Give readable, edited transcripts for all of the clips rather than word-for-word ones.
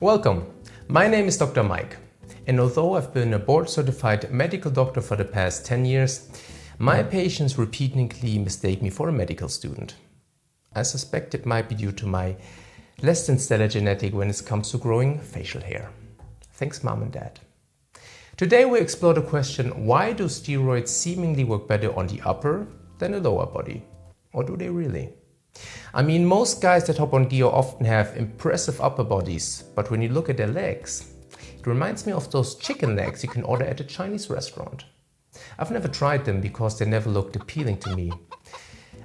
Welcome, my name is Dr. Mike, and although I've been a board-certified medical doctor for the past 10 years, my patients repeatedly mistake me for a medical student. I suspect it might be due to my less than stellar genetic when it comes to growing facial hair. Thanks, Mom and Dad. Today we explore the question, why do steroids seemingly work better on the upper than the lower body? Or do they really? I mean, most guys that hop on gear often have impressive upper bodies, but when you look at their legs, it reminds me of those chicken legs you can order at a Chinese restaurant. I've never tried them because they never looked appealing to me.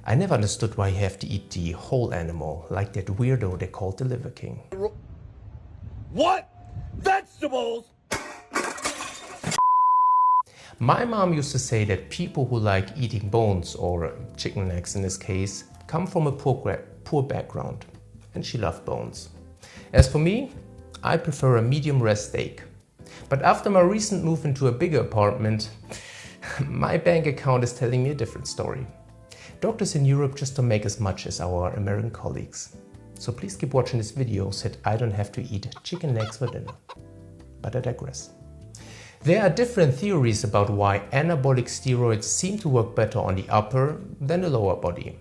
I never understood why you have to eat the whole animal, like that weirdo they called the Liver King. What? Vegetables? My mom used to say that people who like eating bones, or chicken legs in this case, come from a poor background, and she loved bones. As for me, I prefer a medium rare steak. But after my recent move into a bigger apartment, my bank account is telling me a different story. Doctors in Europe just don't make as much as our American colleagues. So please keep watching this video so that I don't have to eat chicken legs for dinner. But I digress. There are different theories about why anabolic steroids seem to work better on the upper than the lower body.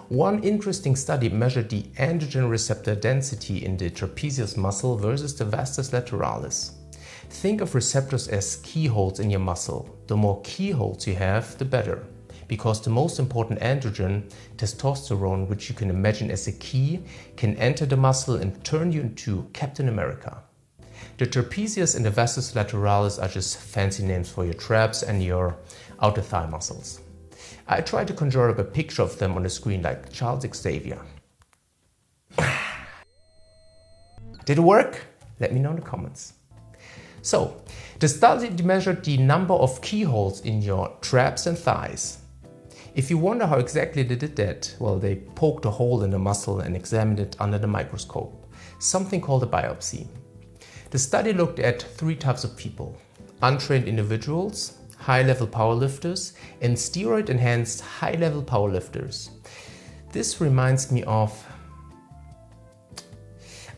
One interesting study measured the androgen receptor density in the trapezius muscle versus the vastus lateralis. Think of receptors as keyholes in your muscle. The more keyholes you have, the better, because the most important androgen, testosterone, which you can imagine as a key, can enter the muscle and turn you into Captain America. The trapezius and the vastus lateralis are just fancy names for your traps and your outer thigh muscles. I tried to conjure up a picture of them on the screen like Charles Xavier. Did it work? Let me know in the comments. So, the study measured the number of keyholes in your traps and thighs. If you wonder how exactly they did that, well, they poked a hole in the muscle and examined it under the microscope, something called a biopsy. The study looked at three types of people: untrained individuals, high-level powerlifters, and steroid-enhanced high-level powerlifters. This reminds me of...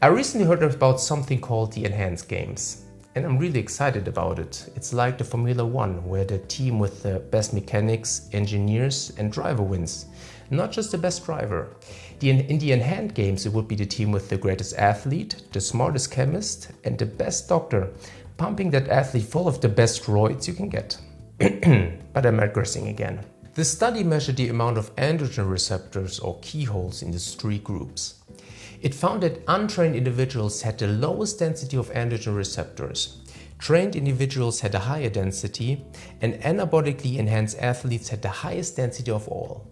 I recently heard about something called the Enhanced Games, and I'm really excited about it. It's like the Formula One, where the team with the best mechanics, engineers, and driver wins. Not just the best driver. In the Enhanced Games, it would be the team with the greatest athlete, the smartest chemist, and the best doctor, pumping that athlete full of the best steroids you can get. But I'm digressing again. The study measured the amount of androgen receptors or keyholes in these three groups. It found that untrained individuals had the lowest density of androgen receptors, trained individuals had a higher density, and anabolically enhanced athletes had the highest density of all.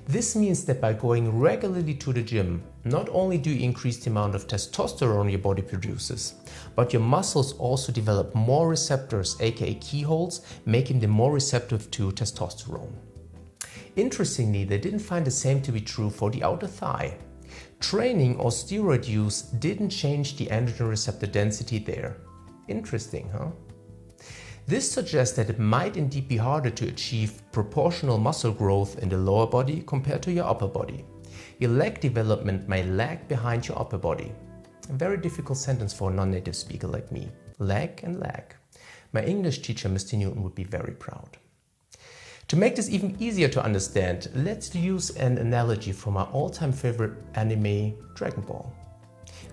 This means that by going regularly to the gym, not only do you increase the amount of testosterone your body produces, but your muscles also develop more receptors, aka keyholes, making them more receptive to testosterone. Interestingly, they didn't find the same to be true for the outer thigh. Training or steroid use didn't change the androgen receptor density there. Interesting, huh? This suggests that it might indeed be harder to achieve proportional muscle growth in the lower body compared to your upper body. Your leg development may lag behind your upper body. A very difficult sentence for a non-native speaker like me. Lag and lag. My English teacher, Mr. Newton, would be very proud. To make this even easier to understand, let's use an analogy from my all-time favorite anime, Dragon Ball.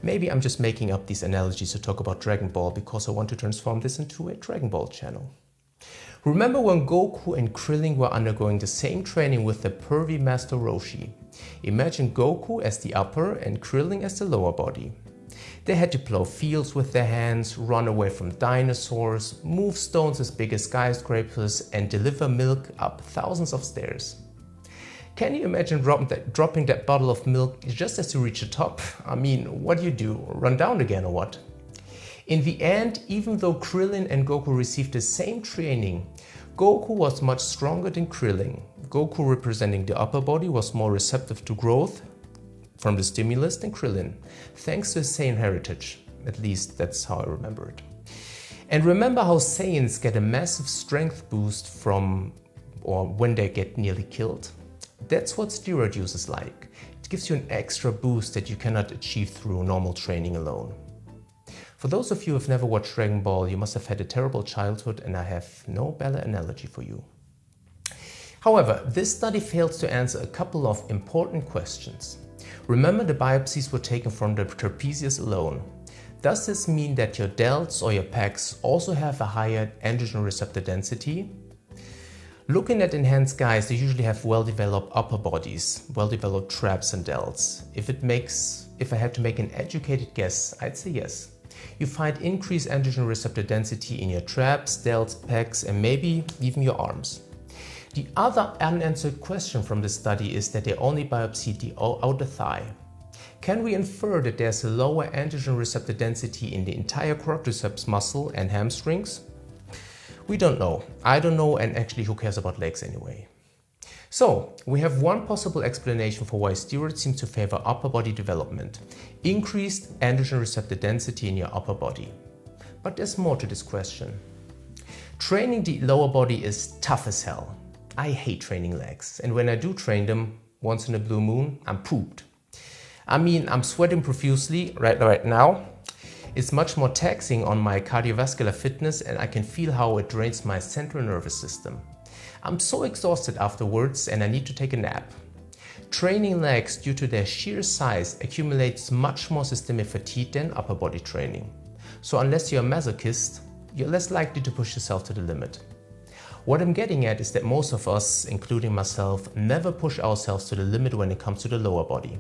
Maybe I'm just making up these analogies to talk about Dragon Ball because I want to transform this into a Dragon Ball channel. Remember when Goku and Krillin were undergoing the same training with the pervy Master Roshi? Imagine Goku as the upper and Krillin as the lower body. They had to plow fields with their hands, run away from dinosaurs, move stones as big as skyscrapers, and deliver milk up thousands of stairs. Can you imagine dropping that bottle of milk just as you reach the top? I mean, what do? Run down again or what? In the end, even though Krillin and Goku received the same training, Goku was much stronger than Krillin. Goku, representing the upper body, was more receptive to growth from the stimulus than Krillin, thanks to his Saiyan heritage. At least that's how I remember it. And remember how Saiyans get a massive strength boost from, or when they get nearly killed? That's what steroid use is like. It gives you an extra boost that you cannot achieve through normal training alone. For those of you who have never watched Dragon Ball, you must have had a terrible childhood and I have no better analogy for you. However, this study fails to answer a couple of important questions. Remember, the biopsies were taken from the trapezius alone. Does this mean that your delts or your pecs also have a higher androgen receptor density? Looking at enhanced guys, they usually have well-developed upper bodies, well-developed traps and delts. If I had to make an educated guess, I'd say yes. You find increased androgen receptor density in your traps, delts, pecs, and maybe even your arms. The other unanswered question from the study is that they only biopsied the outer thigh. Can we infer that there's a lower androgen receptor density in the entire quadriceps muscle and hamstrings? We don't know. I don't know, and actually who cares about legs anyway? So, we have one possible explanation for why steroids seem to favor upper body development: increased androgen receptor density in your upper body. But there's more to this question. Training the lower body is tough as hell. I hate training legs, and when I do train them, once in a blue moon, I'm pooped. I mean, I'm sweating profusely right now. It's much more taxing on my cardiovascular fitness, and I can feel how it drains my central nervous system. I'm so exhausted afterwards and I need to take a nap. Training legs, due to their sheer size, accumulates much more systemic fatigue than upper body training. So unless you're a masochist, you're less likely to push yourself to the limit. What I'm getting at is that most of us, including myself, never push ourselves to the limit when it comes to the lower body.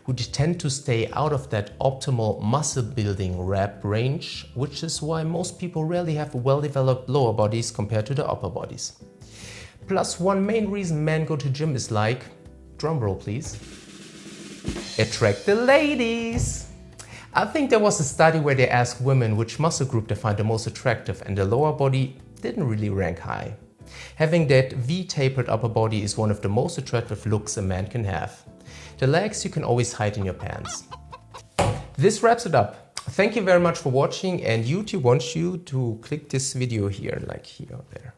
We tend to stay out of that optimal muscle building rep range, which is why most people rarely have well-developed lower bodies compared to the upper bodies. Plus, one main reason men go to gym is like, drumroll please, attract the ladies. I think there was a study where they asked women which muscle group they find the most attractive, and the lower body didn't really rank high. Having that V-tapered upper body is one of the most attractive looks a man can have. The legs you can always hide in your pants. This wraps it up. Thank you very much for watching, and YouTube wants you to click this video here, like here or there.